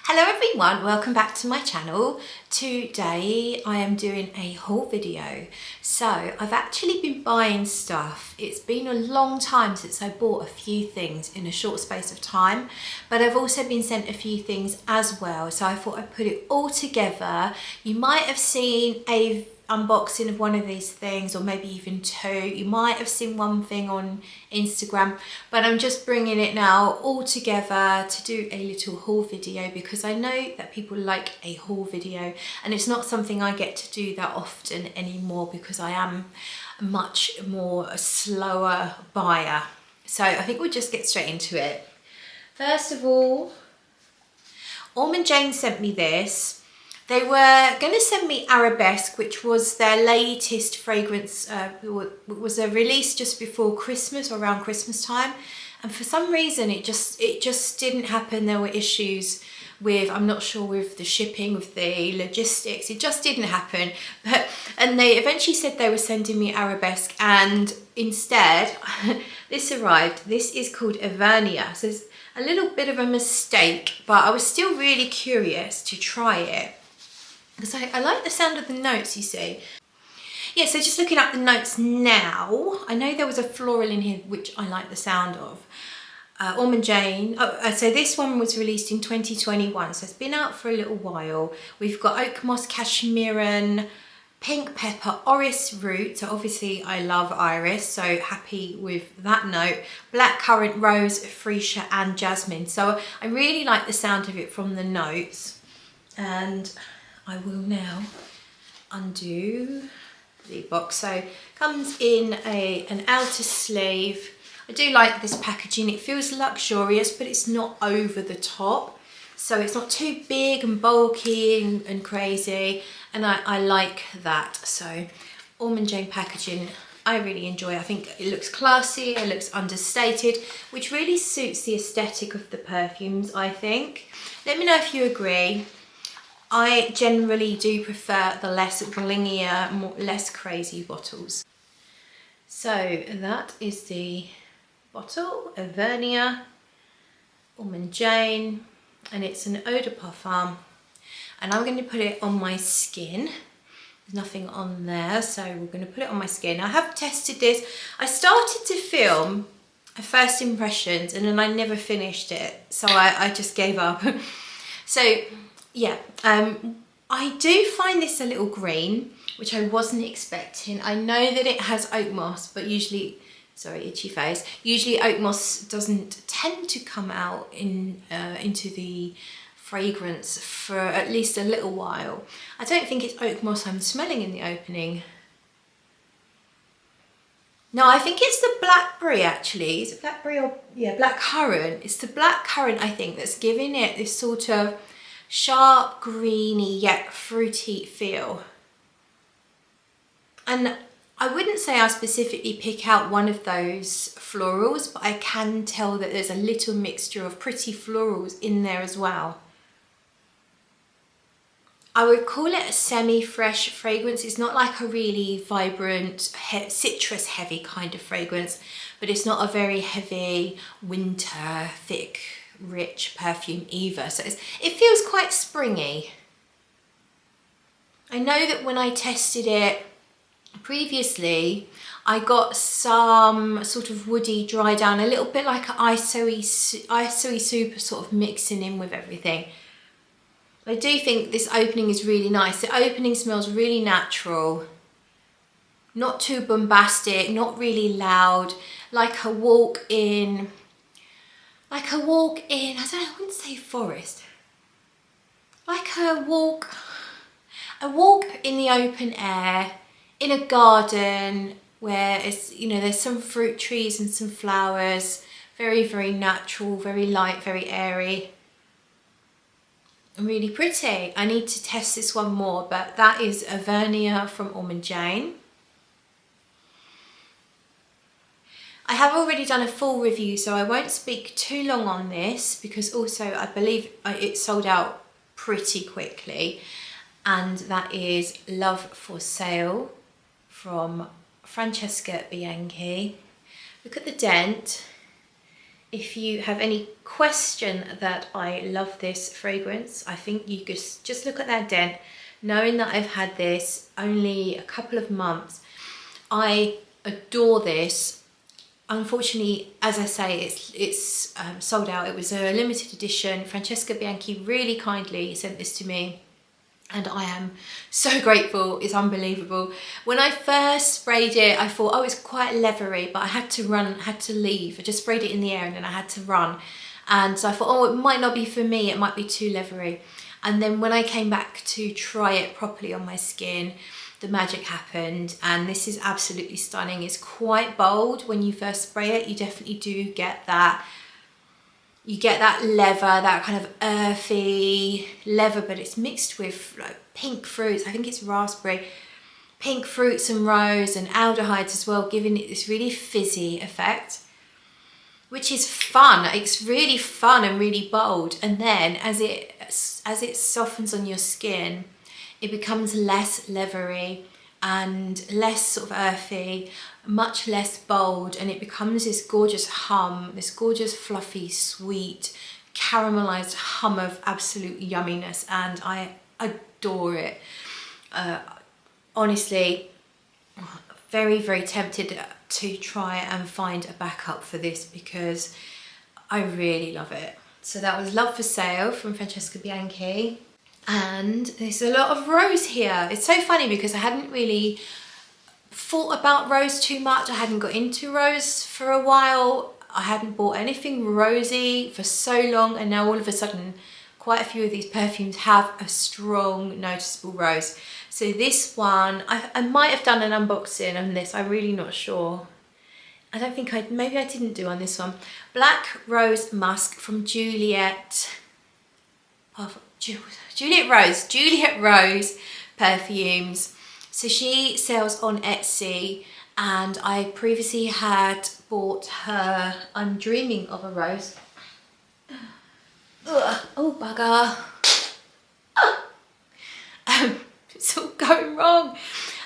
Hello everyone, welcome back to my channel. Today I am doing a haul video. So I've actually been buying stuff. It's been a long time since I bought a few things in a short space of time, but I've also been sent a few things as well. So I thought I'd put it all together. You might have seen a unboxing of one of these things, or maybe even two. You might have seen one thing on Instagram, but I'm just bringing it now all together to do a little haul video because I know that people like a haul video, and it's not something I get to do that often anymore because I am much more a slower buyer. So I think we'll just get straight into it. First of all, Ormonde Jayne sent me this. They were going to send me Arabesque, which was their latest fragrance. It was a release just before Christmas, or around Christmas time, and for some reason it just didn't happen. There were issues with, I'm not sure, with the shipping, with the logistics. It just didn't happen. And they eventually said they were sending me Arabesque, and instead this arrived. This is called Evernia. So it's a little bit of a mistake, but I was still really curious to try it, because I like the sound of the notes, you see. Yeah, so just looking at the notes now, I know there was a floral in here which I like the sound of. Ormonde Jayne, so this one was released in 2021, so it's been out for a little while. We've got oak moss, cashmeran, pink pepper, orris root, so obviously I love iris, so happy with that note. Black currant, rose, freesia and jasmine. So I really like the sound of it from the notes, and I will now undo the box. So it comes in an outer sleeve. I do like this packaging. It feels luxurious, but it's not over the top. So it's not too big and bulky and crazy. And I like that. So Ormonde Jayne packaging, I really enjoy. I think it looks classy, it looks understated, which really suits the aesthetic of the perfumes, I think. Let me know if you agree. I generally do prefer the less blingier, less crazy bottles. So that is the bottle, Evernia, Ormonde Jayne, and it's an eau de parfum. And I'm going to put it on my skin. There's nothing on there, so we're going to put it on my skin. I have tested this. I started to film first impressions, and then I never finished it, so I just gave up. So yeah, I do find this a little green, which I wasn't expecting. I know that it has oak moss, but usually, sorry, itchy face, usually oak moss doesn't tend to come out into the fragrance for at least a little while. I don't think it's oak moss I'm smelling in the opening. No, I think it's the blackberry actually. Is it blackberry or, yeah, blackcurrant. It's the blackcurrant, I think, that's giving it this sort of sharp, greeny, yet fruity feel. And I wouldn't say I specifically pick out one of those florals, but I can tell that there's a little mixture of pretty florals in there as well. I would call it a semi-fresh fragrance. It's not like a really vibrant, citrus heavy kind of fragrance, but it's not a very heavy, winter, thick, rich perfume either. So it feels quite springy. I know that when I tested it previously, I got some sort of woody dry down, a little bit like an isoe super sort of mixing in with everything. I do think this opening is really nice. The opening smells really natural, not too bombastic, not really loud, like a walk in, I don't know, I wouldn't say forest, like a walk in the open air, in a garden where it's, you know, there's some fruit trees and some flowers, very, very natural, very light, very airy. Really pretty. I need to test this one more, but that is Evernia from Ormonde Jayne. I have already done a full review, so I won't speak too long on this, because also I believe it sold out pretty quickly, and that is Love for Sale from Francesca Bianchi. Look at the dent. if you have any question that I love this fragrance, I think you just look at that dent, knowing that I've had this only a couple of months. I adore this. Unfortunately, as I say, it's sold out. It was a limited edition. Francesca Bianchi really kindly sent this to me, and I am so grateful. It's unbelievable. When I first sprayed it, I thought, oh, it's quite leathery, but I had to leave. I just sprayed it in the air and then I had to run. And so I thought, oh, it might not be for me. It might be too leathery. And then when I came back to try it properly on my skin, the magic happened, and this is absolutely stunning. It's quite bold when you first spray it. You definitely do get that. You get that leather, that kind of earthy leather, but it's mixed with like pink fruits. I think it's raspberry, pink fruits and rose and aldehydes as well, giving it this really fizzy effect, which is fun. It's really fun and really bold. And then as it softens on your skin, it becomes less leathery and less sort of earthy, much less bold, and it becomes this gorgeous hum, this gorgeous fluffy, sweet, caramelized hum of absolute yumminess, and I adore it. Honestly, very, very tempted to try and find a backup for this because I really love it. So that was Love for Sale from Francesca Bianchi. And there's a lot of rose here. It's so funny because I hadn't really thought about rose too much. I hadn't got into rose for a while. I hadn't bought anything rosy for so long, and now all of a sudden quite a few of these perfumes have a strong noticeable rose. So this one, I might have done an unboxing on this, I'm really not sure. I don't think maybe I didn't do on this one. Black Rose Musk from Juliet. Juliet Rose Perfumes. So she sells on Etsy, and I previously had bought her I'm Dreaming of a Rose. Ugh, oh bugger. It's all going wrong.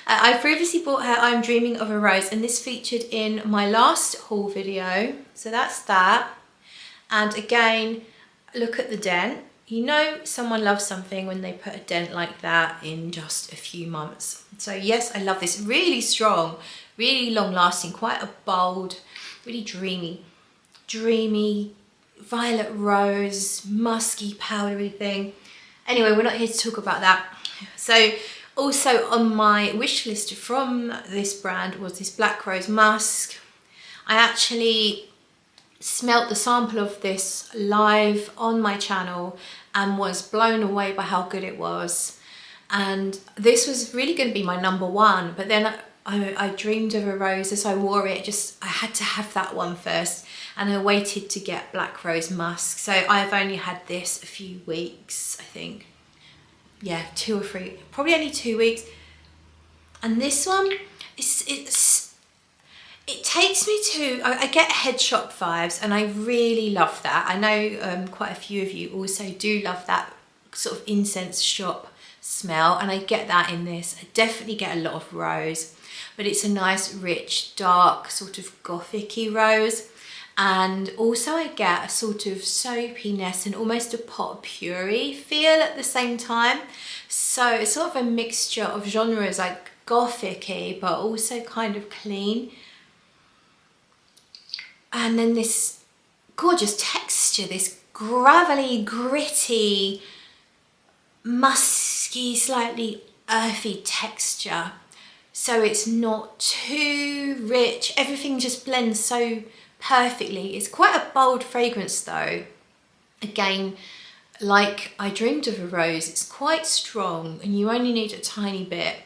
I previously bought her I'm Dreaming of a Rose, and this featured in my last haul video. So that's that. And again, look at the dent. You know someone loves something when they put a dent like that in just a few months. So yes, I love this. Really strong, really long lasting, quite a bold, really dreamy, violet rose, musky, powdery thing. Anyway, we're not here to talk about that. So also on my wish list from this brand was this Black Rose Musk. I actually smelt the sample of this live on my channel and was blown away by how good it was. And this was really going to be my #1, but then I dreamed of a rose as I wore it. I had to have that one first, and I waited to get Black Rose Musk. So I've only had this a few weeks, I think. Yeah, 2 or 3, probably only 2 weeks. And this one, it takes me to, I get head shop vibes, and I really love that. I know quite a few of you also do love that sort of incense shop smell, and I get that in this. I definitely get a lot of rose, but it's a nice, rich, dark, sort of gothic-y rose. And also I get a sort of soapiness and almost a pot pourri feel at the same time. So it's sort of a mixture of genres, like gothic-y, but also kind of clean. And then this gorgeous texture, this gravelly, gritty, musky, slightly earthy texture. So it's not too rich. Everything just blends so perfectly. It's quite a bold fragrance though. Again, like I Dreamed of a Rose, it's quite strong and you only need a tiny bit.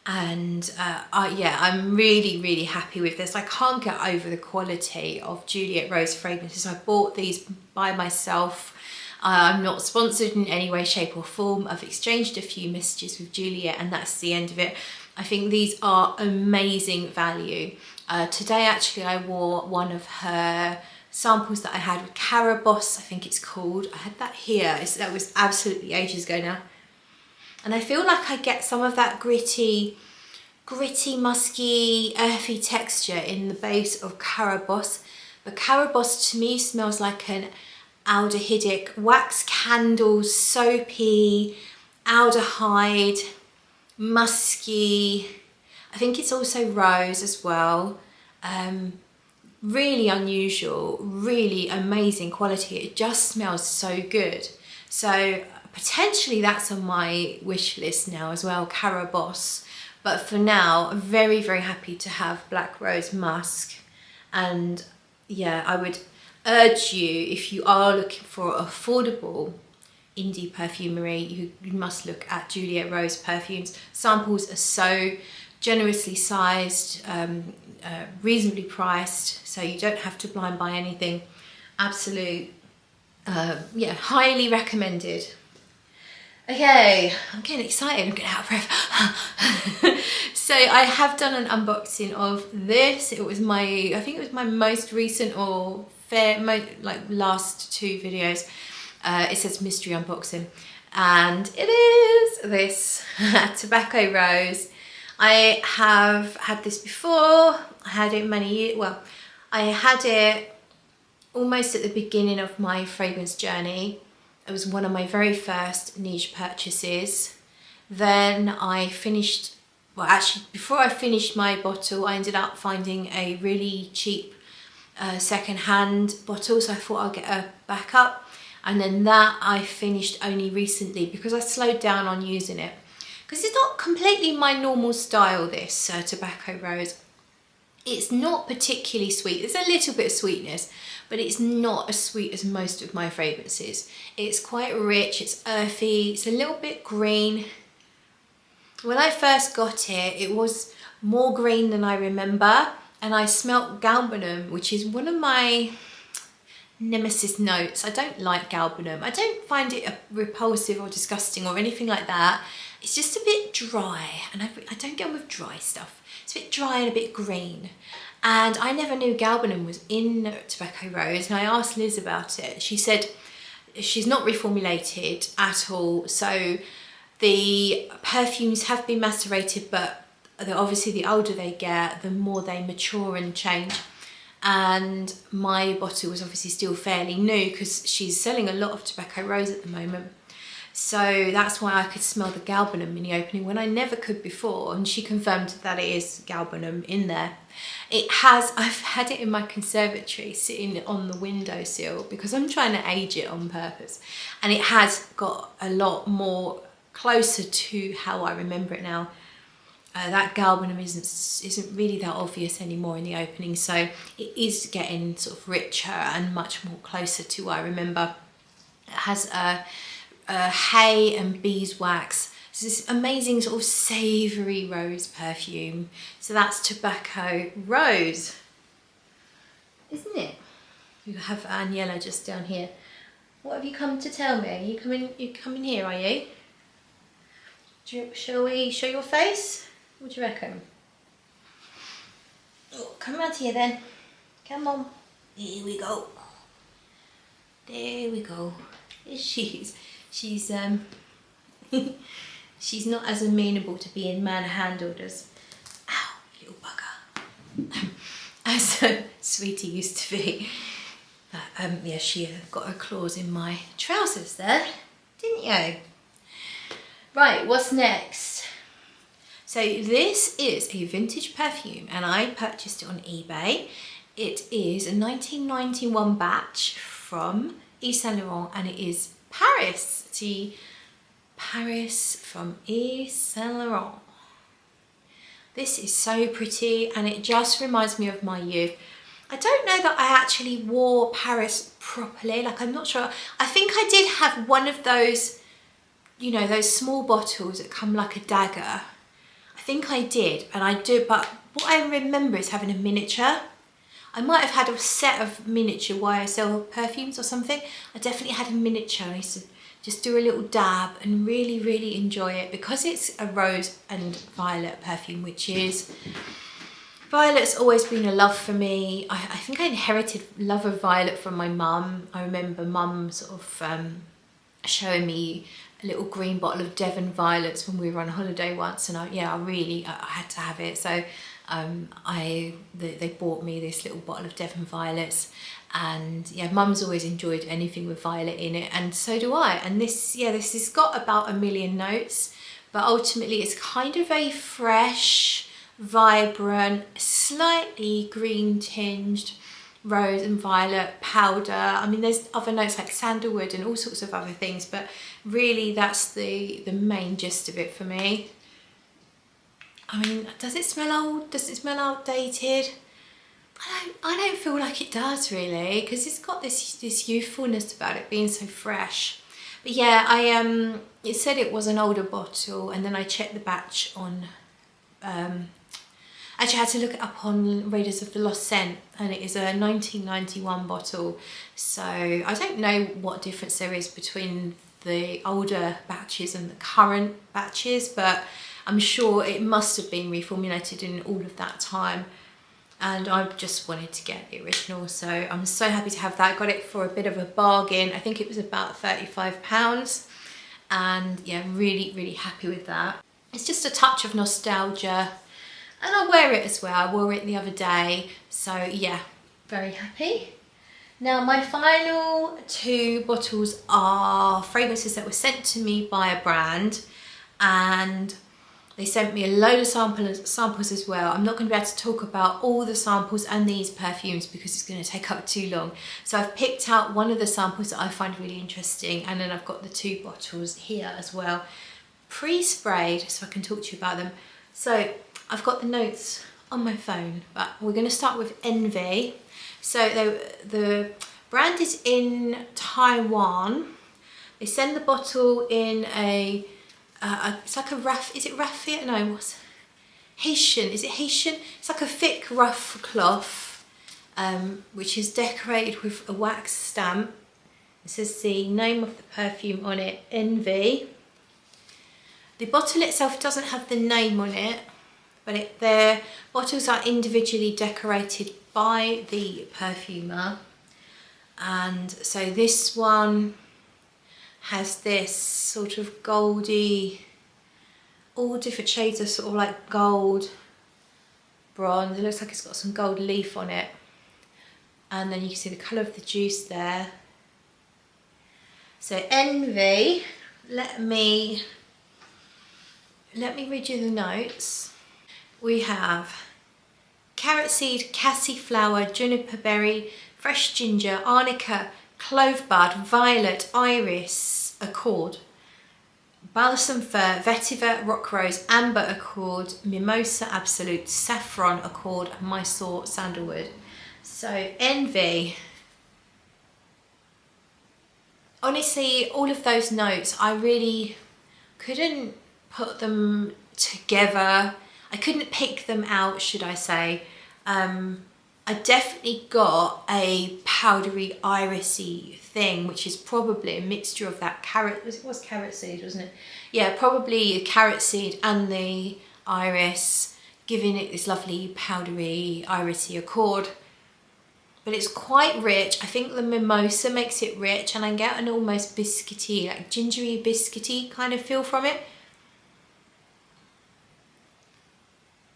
And yeah, I'm really, really happy with this. I can't get over the quality of Juliet Rose fragrances. I bought these by myself. I'm not sponsored in any way, shape or form. I've exchanged a few messages with Juliet and that's the end of it. I think these are amazing value. Today actually I wore one of her samples that I had with Carabosse, I think it's called. I had that here. That was absolutely ages ago now. And I feel like I get some of that gritty, musky, earthy texture in the base of Carabosse, But Carabosse to me smells like an aldehydic, wax candles, soapy, aldehyde, musky. I think it's also rose as well. Really unusual, really amazing quality. It just smells so good. So potentially that's on my wish list now as well, Carabosse. But for now, I'm very, very happy to have Black Rose Musk. And yeah, I would urge you, if you are looking for affordable indie perfumery, you must look at Juliet Rose Perfumes. Samples are so generously sized, reasonably priced, so you don't have to blind buy anything. Absolute, yeah, highly recommended. Okay, I'm getting excited, I'm getting out of breath. So I have done an unboxing of this. It was my, I think it was my most recent or last two videos. It says mystery unboxing, and it is this Tobacco Rose. I have had this before. I had it many years, well, I had it almost at the beginning of my fragrance journey. It was one of my very first niche purchases. Then I finished, well actually before I finished my bottle, I ended up finding a really cheap second-hand bottle, so I thought I'll get a backup. And then that I finished only recently because I slowed down on using it. Because it's not completely my normal style, this Tobacco Rose. It's not particularly sweet. There's a little bit of sweetness, but it's not as sweet as most of my fragrances. It's quite rich, it's earthy, it's a little bit green. When I first got it, it was more green than I remember, and I smelt galbanum, which is one of my nemesis notes. I don't like galbanum. I don't find it repulsive or disgusting or anything like that. It's just a bit dry, and I don't get on with dry stuff. It's a bit dry and a bit green. And I never knew galbanum was in Tobacco Rose, and I asked Liz about it. She said she's not reformulated at all, so the perfumes have been macerated, but obviously the older they get, the more they mature and change. And my bottle was obviously still fairly new because she's selling a lot of Tobacco Rose at the moment. So that's why I could smell the galbanum in the opening when I never could before, and she confirmed that it is galbanum in there. It has, I've had it in my conservatory sitting on the windowsill because I'm trying to age it on purpose, and it has got a lot more closer to how I remember it now. That galbanum isn't really that obvious anymore in the opening, so it is getting sort of richer and much more closer to what I remember. It has hay and beeswax. It's this amazing sort of savoury rose perfume. So that's Tobacco Rose, isn't it? You have Aniela just down here. What have you come to tell me? You coming here, are you? Shall we show your face? What do you reckon? Oh, come around here then. Come on. There we go. There we go. She's she's not as amenable to being manhandled as, ow, little bugger, as Sweetie used to be. But yeah, she got her claws in my trousers there, didn't you? Right, what's next? So this is a vintage perfume, and I purchased it on eBay. It is a 1991 batch from Yves Saint Laurent, and it is Paris. See, Paris from Yves Saint Laurent. This is so pretty, and it just reminds me of my youth. I don't know that I actually wore Paris properly, like I'm not sure. I think I did have one of those, you know, those small bottles that come like a dagger. I think I did, and I do, but what I remember is having a miniature. I might have had a set of miniature YSL perfumes or something. I definitely had a miniature. I used to just do a little dab and really, really enjoy it because it's a rose and violet perfume, which is, violet's always been a love for me. I think I inherited love of violet from my mum. I remember mum sort of showing me a little green bottle of Devon violets when we were on holiday once, and I had to have it. So They bought me this little bottle of Devon violets, and yeah, Mum's always enjoyed anything with violet in it, and so do I. And this has got about 1 million notes, but ultimately it's kind of a fresh, vibrant, slightly green tinged rose and violet powder. I mean, there's other notes like sandalwood and all sorts of other things, but really that's the main gist of it for me. I mean, does it smell old? Does it smell outdated? I don't feel like it does really, because it's got this youthfulness about it being so fresh. But yeah, it said it was an older bottle, and then I checked the batch on actually I had to look it up on Raiders of the Lost Scent, and it is a 1991 bottle. So I don't know what difference there is between the older batches and the current batches, but I'm sure it must have been reformulated in all of that time. And I just wanted to get the original, so I'm so happy to have that. I got it for a bit of a bargain. I think it was about £35, and yeah, really, really happy with that. It's just a touch of nostalgia, and I wear it as well. I wore it the other day, so yeah, very happy. Now my final 2 bottles are fragrances that were sent to me by a brand, and they sent me a load of samples as well. I'm not going to be able to talk about all the samples and these perfumes because it's going to take up too long. So I've picked out one of the samples that I find really interesting, and then I've got the 2 bottles here as well, pre-sprayed, so I can talk to you about them. So I've got the notes on my phone, but we're going to start with Envy. So the brand is in Taiwan. They send the bottle in it's like a is it raffia? No, what's Haitian? Is it Haitian? It's like a thick rough cloth, which is decorated with a wax stamp. It says the name of the perfume on it, Envy. The bottle itself doesn't have the name on it, but their bottles are individually decorated by the perfumer. And so this one has this sort of goldy, all different shades of sort of like gold, bronze. It looks like it's got some gold leaf on it. And then you can see the colour of the juice there. So Envy, let me read you the notes. We have carrot seed, cassie flower, juniper berry, fresh ginger, arnica, clove bud, violet, iris, accord, balsam fir, vetiver, rock rose, amber accord, mimosa absolute, saffron accord, and Mysore sandalwood. So Envy, honestly, all of those notes, I really couldn't put them together. I couldn't pick them out, should I say. I definitely got a powdery irisy thing, which is probably a mixture of that carrot, it was carrot seed, wasn't it? Yeah, probably the carrot seed and the iris, giving it this lovely powdery irisy accord. But it's quite rich. I think the mimosa makes it rich, and I get an almost biscuity, like gingery biscuity kind of feel from it.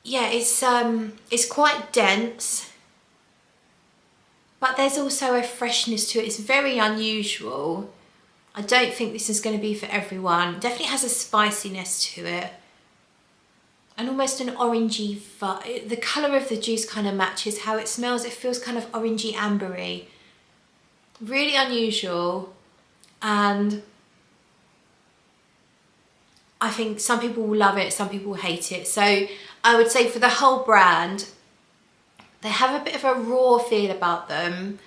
Yeah, it's quite dense, but there's also a freshness to it. It's very unusual. I don't think this is going to be for everyone. It definitely has a spiciness to it, and almost an orangey vibe. The colour of the juice kind of matches how it smells. It feels kind of orangey ambery. Really unusual, and I think some people will love it, some people will hate it. So I would say for the whole brand, they have a bit of a raw feel about them,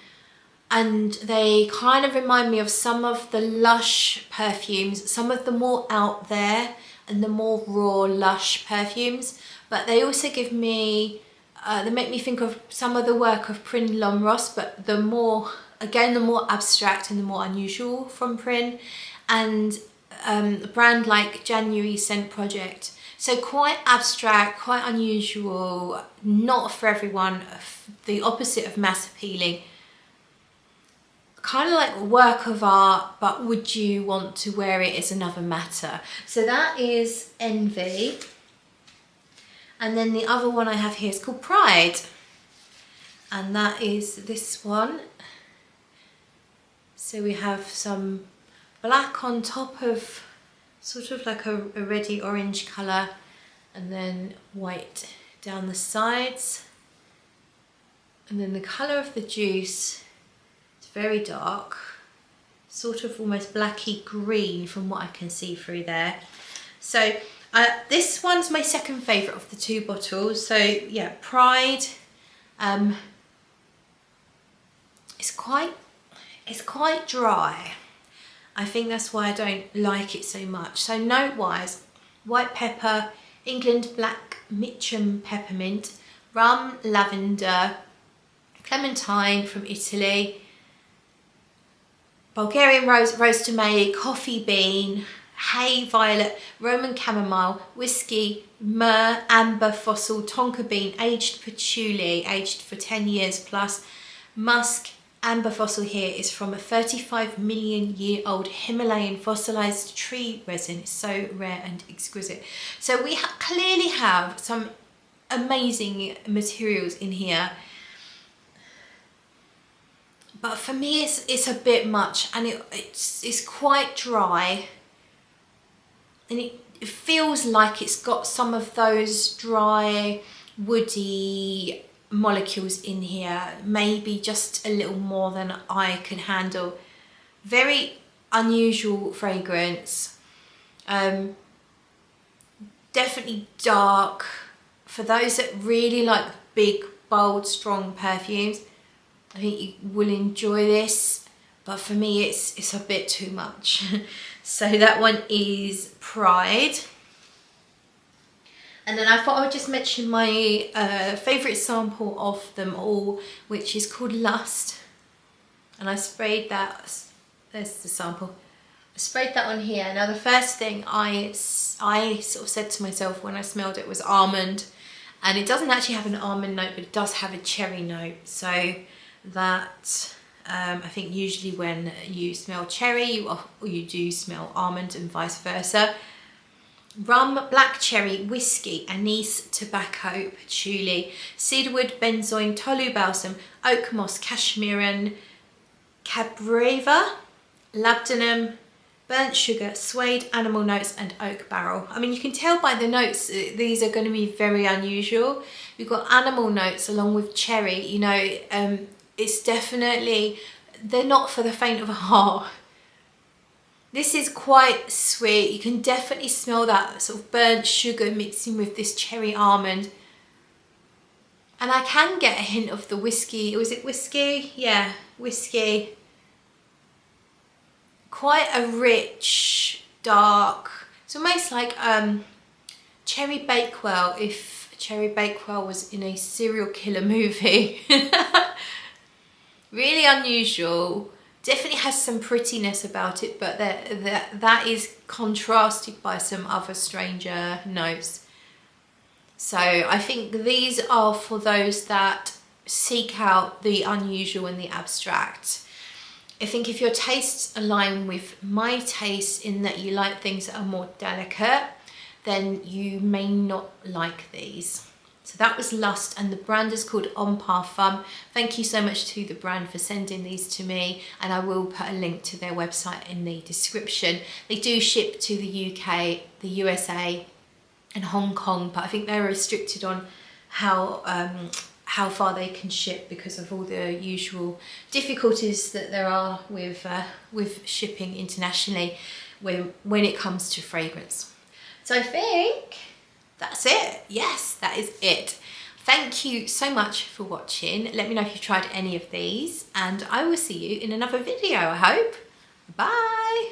and they kind of remind me of some of the Lush perfumes, some of the more out there and the more raw Lush perfumes. But they also give me, they make me think of some of the work of Prin Lomros, but the more, again, the more abstract and the more unusual from Prin, and a brand like January Scent Project. So quite abstract, quite unusual, not for everyone, the opposite of mass appealing. Kind of like a work of art, but would you want to wear it is another matter. So that is Envy. And then the other one I have here is called Pride. And that is this one. So we have some black on top of sort of like a reddy orange colour, and then white down the sides. And then the colour of the juice is very dark, sort of almost blacky green from what I can see through there. So this one's my second favourite of the two bottles. So yeah, Pride. It's quite dry. I think that's why I don't like it so much. So note wise, white pepper, England black Mitcham peppermint, rum, lavender, clementine from Italy, Bulgarian rose tomato, coffee bean, hay violet, Roman chamomile, whiskey, myrrh, amber, fossil, tonka bean, aged patchouli, aged for 10 years plus, musk. Amber fossil here is from a 35 million year old Himalayan fossilized tree resin. It's so rare and exquisite. So we clearly have some amazing materials in here. But for me it's a bit much, and it's quite dry. And it feels like it's got some of those dry, woody molecules in here, maybe just a little more than I can handle. Very unusual fragrance. Definitely dark. For those that really like big, bold, strong perfumes, I think you will enjoy this. But for me, it's a bit too much. So that one is Pride. And then I thought I would just mention my favourite sample of them all, which is called Lust. And I sprayed that, there's the sample. I sprayed that on here. Now the first thing I sort of said to myself when I smelled it was almond. And it doesn't actually have an almond note, but it does have a cherry note. So that, I think usually when you smell cherry, you do smell almond and vice versa. Rum, black cherry, whiskey, anise, tobacco, patchouli, cedarwood, benzoin, tolu balsam, oak moss, cashmeran, cabreva, labdanum, burnt sugar, suede, animal notes, and oak barrel. I mean, you can tell by the notes, these are going to be very unusual. We've got animal notes along with cherry, you know, it's definitely, they're not for the faint of heart. This is quite sweet. You can definitely smell that sort of burnt sugar mixing with this cherry almond. And I can get a hint of the whiskey. Was it whiskey? Yeah, whiskey. Quite a rich, dark, it's almost like Cherry Bakewell, if Cherry Bakewell was in a serial killer movie. Really unusual. Definitely has some prettiness about it, but that is contrasted by some other stranger notes. So I think these are for those that seek out the unusual and the abstract. I think if your tastes align with my taste in that you like things that are more delicate, then you may not like these. So that was Lust, and the brand is called Parfum. Thank you so much to the brand for sending these to me, and I will put a link to their website in the description. They do ship to the UK, the USA and Hong Kong, but I think they're restricted on how far they can ship because of all the usual difficulties that there are with shipping internationally when it comes to fragrance. So I think that's it. Yes, that is it. Thank you so much for watching. Let me know if you've tried any of these, and I will see you in another video, I hope. Bye.